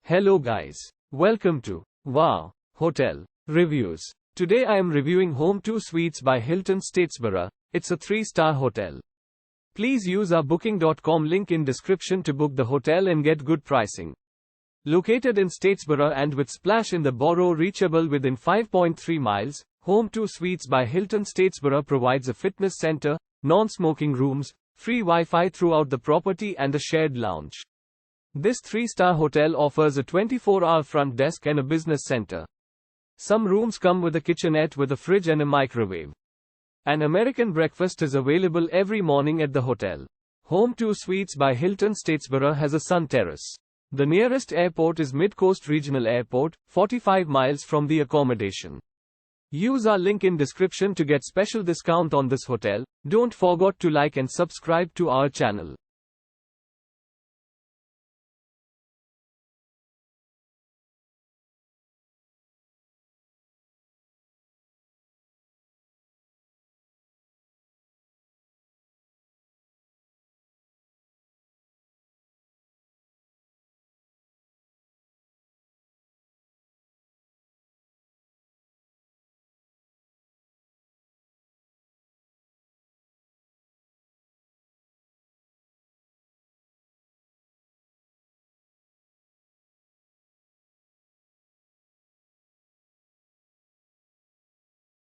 Hello guys. Welcome to Wow Hotel Reviews. Today I am reviewing Home2 Suites by Hilton Statesboro. It's a 3-star hotel. Please use our booking.com link in description to book the hotel and get good pricing. Located in Statesboro and with splash in the Boro, reachable within 5.3 miles, Home2 Suites by Hilton Statesboro provides a fitness center, non-smoking rooms, free Wi-Fi throughout the property and a shared lounge. This 3-star hotel offers a 24-hour front desk and a business center. Some rooms come with a kitchenette with a fridge and a microwave. An American breakfast is available every morning at the hotel. Home2 Suites by Hilton Statesboro has a sun terrace. The nearest airport is MidCoast Regional Airport, 45 miles from the accommodation. Use our link in description to get special discount on this hotel. Don't forget to like and subscribe to our channel.